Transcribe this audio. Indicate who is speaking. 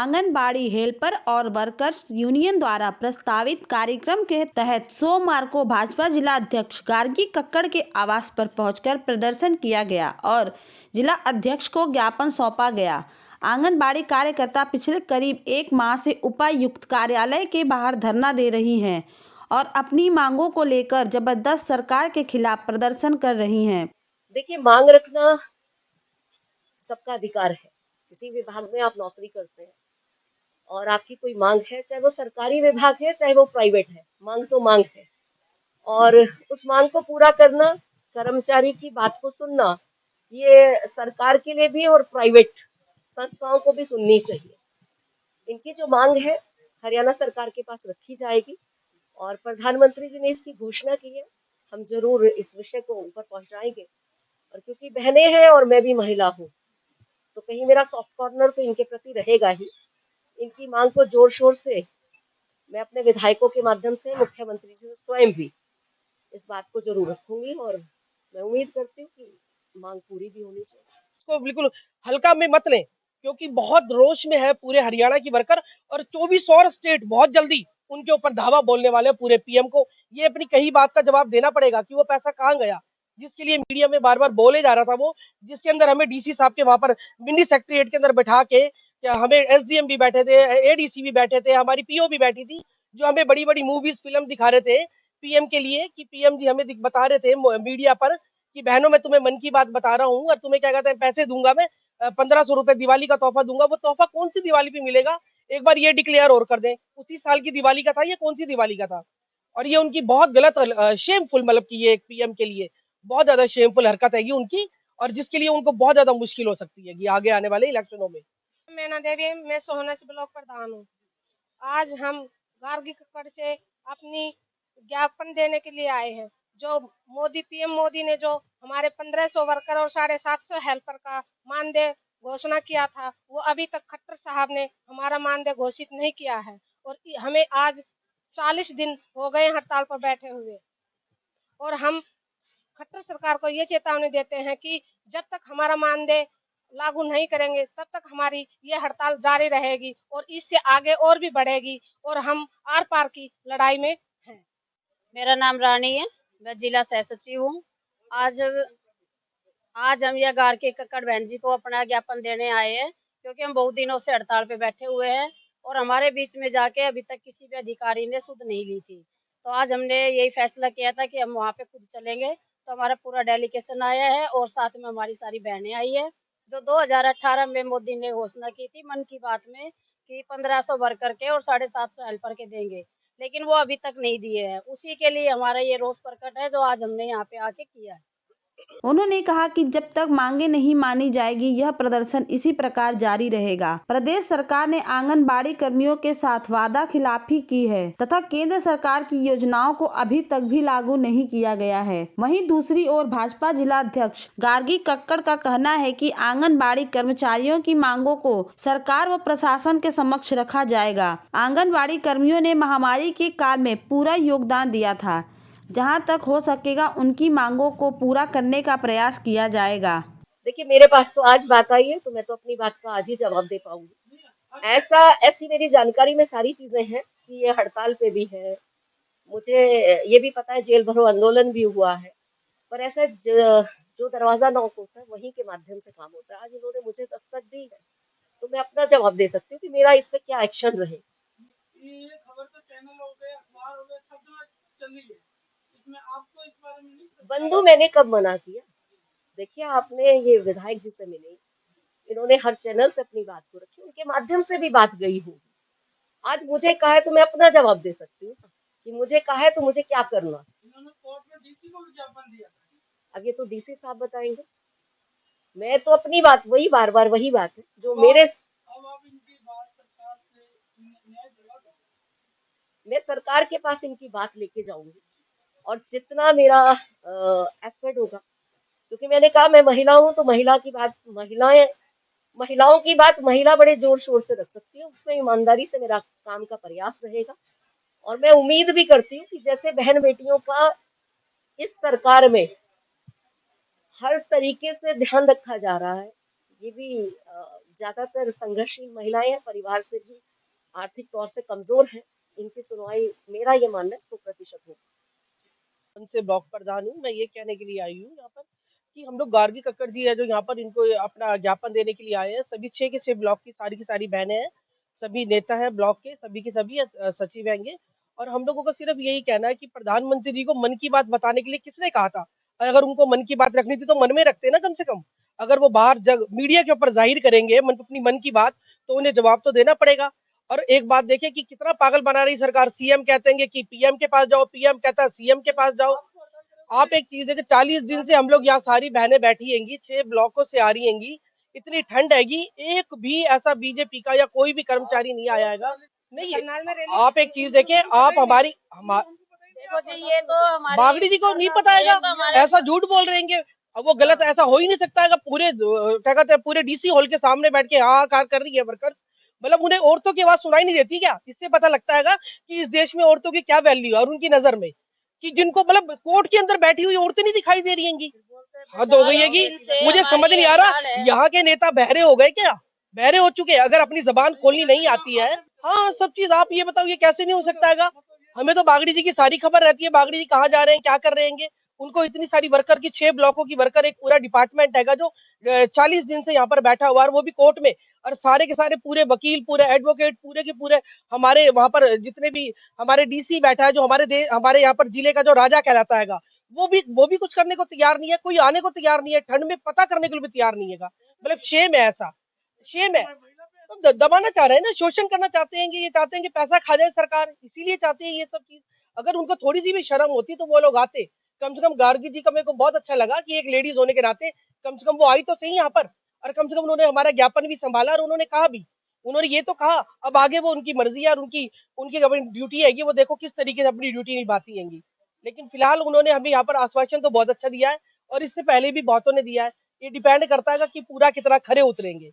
Speaker 1: Anganwadi helper और workers union द्वारा प्रस्तावित कार्यक्रम के तहत सोमवार को भाजपा जिला अध्यक्ष गार्गी कक्कड़ के आवास पर पहुंचकर प्रदर्शन किया गया और जिला अध्यक्ष को ज्ञापन सौंपा गया। आंगनबाड़ी कार्यकर्ता पिछले करीब एक माह से उपायुक्त कार्यालय के बाहर धरना दे रही हैं और अपनी मांगों को लेकर जबरदस्त सरकार के खिलाफ प्रदर्शन कर रही हैं।
Speaker 2: देखिए, मांग रखना सबका अधिकार है। किसी विभाग में आप नौकरी करते हैं और आपकी कोई मांग है, चाहे वो सरकारी विभाग है चाहे वो प्राइवेट है, मांग तो मांग है। और उस मांग को पूरा करना, कर्मचारी की बात को सुनना, ये सरकार के लिए भी और प्राइवेट संस्थाओं को भी सुननी चाहिए। इनकी जो मांग है हरियाणा सरकार के पास रखी जाएगी और प्रधानमंत्री जी ने इसकी घोषणा की है। हम जरूर इस विषय को ऊपर पहुंचाएंगे और क्योंकि बहनें हैं और मैं भी महिला हूँ, तो कहीं मेरा सॉफ्ट कॉर्नर तो इनके प्रति रहेगा ही। इनकी मांग को जोर शोर से मैं अपने विधायकों के माध्यम से मुख्यमंत्री जी से स्वयं भी इस बात को जरूर रखूंगी और मैं उम्मीद करती हूँ कि मांग पूरी भी होनी चाहिए।
Speaker 3: को बिल्कुल हल्का में मत लें, क्योंकि बहुत रोष में है पूरे हरियाणा की वर्कर और 24 और स्टेट बहुत जल्दी उनके ऊपर धावा बोलने वाले हैं। पूरे पीएम को ये अपनी कही बात का जवाब देना पड़ेगा कि वो पैसा कहाँ गया, जिसके लिए मीडिया में बार बार बोले जा रहा था, वो जिसके अंदर हमें डीसी साहब के वहां पर मिनी सेक्रेटरीट के अंदर बैठा के, हमें एसडीएम भी बैठे थे, एडीसी भी बैठे थे, हमारी पीओ भी बैठी थी, जो हमें बड़ी बड़ी मूवीज फिल्म दिखा रहे थे पीएम के लिए, कि पीएम जी हमें बता रहे थे मीडिया पर कि बहनों मैं तुम्हें मन की बात बता रहा हूँ और तुम्हें क्या कहते हैं पैसे दूंगा मैं, 1500 रुपए दिवाली का तोहफा दूंगा। वो तोहफा कौन सी दिवाली पे मिलेगा, एक बार ये डिक्लेयर और कर दें, उसी साल की दिवाली का था, ये कौन सी दिवाली का था। और ये उनकी बहुत गलत शेमफुल, मतलब की ये एक पीएम के लिए बहुत ज्यादा शेमफुल हरकत है ये उनकी, और जिसके लिए उनको बहुत ज्यादा मुश्किल हो सकती है कि आगे आने वाले इलेक्शनों में।
Speaker 4: मैना देवी, मैं सोहना से ब्लॉक प्रधान हूँ। आज हम गार्गी कक्कड़ से अपनी ज्ञापन देने के लिए आए हैं। जो पीएम मोदी ने जो हमारे 1500 वर्कर और 750 हेल्पर का मानदेय घोषणा किया था, वो अभी तक खट्टर साहब ने हमारा मानदेय घोषित नहीं किया है और हमें आज 40 दिन हो गए हड़ताल पर बैठे हुए। और हम खट्टर सरकार को ये चेतावनी देते हैं कि जब तक हमारा मानदेय लागू नहीं करेंगे तब तक हमारी ये हड़ताल जारी रहेगी और इससे आगे और भी बढ़ेगी और हम आर पार की लड़ाई में हैं।
Speaker 5: मेरा नाम रानी है, मैं जिला सह सचिव हूँ। आज हम यह गार्गी कक्कड़ बहन जी को अपना ज्ञापन देने आए हैं, क्योंकि हम बहुत दिनों से हड़ताल पे बैठे हुए हैं और हमारे बीच में जाके अभी तक किसी भी अधिकारी ने सुध नहीं ली थी। तो आज हमने यही फैसला किया था कि हम वहाँ पे खुद चलेंगे। तो हमारा पूरा डेलीगेशन आया है और साथ में हमारी सारी बहनें आई है। जो 2018 में मोदी ने घोषणा की थी मन की बात में कि 1500 वर्कर के और 750 हेल्पर के देंगे, लेकिन वो अभी तक नहीं दिए हैं। उसी के लिए हमारा ये रोष प्रकट है जो आज हमने यहाँ पे आके किया है।
Speaker 1: उन्होंने कहा कि जब तक मांगे नहीं मानी जाएगी यह प्रदर्शन इसी प्रकार जारी रहेगा। प्रदेश सरकार ने आंगनबाड़ी कर्मियों के साथ वादा खिलाफी की है तथा केंद्र सरकार की योजनाओं को अभी तक भी लागू नहीं किया गया है। वहीं दूसरी ओर भाजपा जिला अध्यक्ष गार्गी कक्कड़ का कहना है कि आंगनबाड़ी कर्मचारियों की मांगों को सरकार व प्रशासन के समक्ष रखा जाएगा। आंगनबाड़ी कर्मियों ने महामारी के काल में पूरा योगदान दिया था। जहां तक हो सकेगा उनकी मांगों को पूरा करने का प्रयास किया जाएगा।
Speaker 2: देखिए, मेरे पास तो आज बात आई है तो मैं तो अपनी बात का आज ही जवाब दे पाऊंगी। ऐसी मेरी जानकारी में सारी चीजें हैं कि ये हड़ताल पे भी है। मुझे ये भी पता है जेल भरो आंदोलन भी हुआ है, पर ऐसा जो दरवाजा नॉक होता है वहीं के माध्यम से काम होता है। आज इन्होंने मुझे दस्तक दी है तो मैं अपना जवाब दे सकती हूँ कि मेरा इस पे क्या एक्शन रहे।
Speaker 6: ये खबर तो चैनल हो गए, अखबार हो गए, सब जगह चल रही है, इसमें आपको इस बारे में नहीं?
Speaker 2: बंधु, मैंने कब मना किया? देखिए, आपने ये विधायक जी से मिले, इन्होंने हर चैनल से अपनी बात को रखी, उनके माध्यम से भी बात गई होगी। आज मुझे कहा है तो मैं अपना जवाब दे सकती हूँ कि मुझे कहा है तो मुझे क्या करना।
Speaker 6: इन्होंने कोर्ट में डीसी को विज्ञापन दिया था।
Speaker 2: अब ये तो डीसी साहब बताएंगे। मैं तो अपनी बात वही बार बार वही बात है जो मेरे।
Speaker 6: अब आप इनकी बात सरकार से न्याय दिला दो।
Speaker 2: मैं सरकार के पास इनकी बात लेके जाऊंगी और जितना मेरा एफर्ट होगा, क्योंकि मैंने कहा मैं महिला हूं तो महिला की बात महिलाओं की बात महिला बड़े जोर शोर से रख सकती है। उसमें ईमानदारी से मेरा काम का प्रयास रहेगा और मैं उम्मीद भी करती हूँ कि जैसे बहन बेटियों का इस सरकार में हर तरीके से ध्यान रखा जा रहा है, ये भी ज्यादातर संघर्षशील महिलाएं हैं, परिवार से भी आर्थिक तौर से कमजोर हैं। इनकी सुनवाई, मेरा ये मानना है, 100% होगी।
Speaker 3: से ब्लॉक प्रधान हूँ। मैं ये कहने के लिए आई हूँ यहाँ पर कि हम लोग गार्गी कक्कड़ जी है जो यहाँ पर इनको अपना ज्ञापन देने के लिए आए हैं। सभी 6 के 6 ब्लॉक की सारी बहनें हैं, सभी नेता हैं ब्लॉक के, सभी के सभी सचिव हैंगे। और हम लोगों को सिर्फ यही कहना है कि प्रधानमंत्री जी को मन की बात बताने के लिए किसने कहा था? और अगर उनको मन की बात रखनी थी तो मन में रखते ना कम से कम। अगर वो बाहर मीडिया के ऊपर जाहिर करेंगे अपनी मन की बात, तो उन्हें जवाब तो देना पड़ेगा। और एक बात देखिए कि कितना पागल बना रही सरकार। सीएम कहते हैं कि पीएम के पास जाओ, पीएम कहता है सीएम के पास जाओ। आप एक चीज है कि 40 दिन से हम लोग यहाँ सारी बहनें बैठी हैंगी, 6 ब्लॉकों से आ रही हैंगी, इतनी ठंड हैगी, एक भी ऐसा बीजेपी का या कोई भी कर्मचारी नहीं आया हैगा। नहीं, आप एक चीज देखिए, आप
Speaker 5: देखो जी, ये तो हमारे
Speaker 3: बागड़ी जी को नहीं पता
Speaker 5: ये
Speaker 3: हैगा,
Speaker 5: तो हमारे
Speaker 3: ऐसा झूठ बोल रहे हैं। अब वो गलत ऐसा हो ही नहीं सकता है। पूरे क्या कहते हैं, पूरे डीसी हॉल के सामने बैठ के हाहाकार कर रही है वर्कर्स। मतलब उन्हें औरतों की आवाज सुनाई नहीं देती क्या? इससे पता लगता है कि इस देश में औरतों की क्या वैल्यू है और उनकी नजर में, कि जिनको मतलब कोर्ट के अंदर बैठी हुई औरतें नहीं दिखाई दे रही हैं। हद हो गई है कि मुझे समझ नहीं आ रहा, यहाँ के नेता बहरे हो गए क्या? बहरे हो चुके हैं। अगर अपनी जबान खोलनी नहीं आती है, हाँ सब चीज आप ये बताओ, ये कैसे नहीं हो सकता है? हमें तो बागड़ी जी की सारी खबर रहती है, बागड़ी जी कहाँ जा रहे हैं, क्या कर रहे हैं। उनको इतनी सारी वर्कर की 6 ब्लॉकों की वर्कर, एक पूरा डिपार्टमेंट हैगा जो 40 दिन से यहाँ पर बैठा हुआ है, वो भी कोर्ट में। और सारे के सारे पूरे वकील, पूरे एडवोकेट, पूरे के पूरे हमारे वहां पर जितने भी हमारे डीसी बैठा है, जो हमारे यहाँ पर जिले का जो राजा कहलाता है, वो भी कुछ करने को तैयार नहीं है। कोई आने को तैयार नहीं है, ठंड में पता करने के लिए भी तैयार नहीं है। मतलब शेम है, ऐसा शेम है। तो दबाना चाह रहे हैं ना, शोषण करना चाहते हैं। ये चाहते हैं कि पैसा खा जाए सरकार, इसीलिए चाहते हैं ये सब चीज। अगर उनको थोड़ी सी भी शर्म होती तो वो लोग आते। कम से कम गार्गी जी का मेरे को बहुत अच्छा लगा कि एक लेडीज होने के नाते कम से कम वो आई तो सही यहाँ पर, और कम से कम उन्होंने हमारा ज्ञापन भी संभाला और उन्होंने कहा भी। उन्होंने ये तो कहा, अब आगे वो उनकी मर्जी है और उनकी उनकी अपनी ड्यूटी है, वो देखो किस तरीके से अपनी ड्यूटी निभाती है। लेकिन फिलहाल उन्होंने हमें यहाँ पर आश्वासन तो बहुत अच्छा दिया है, और इससे पहले भी बहुतों ने दिया है। ये डिपेंड करता है कि पूरा कितना खरे उतरेंगे।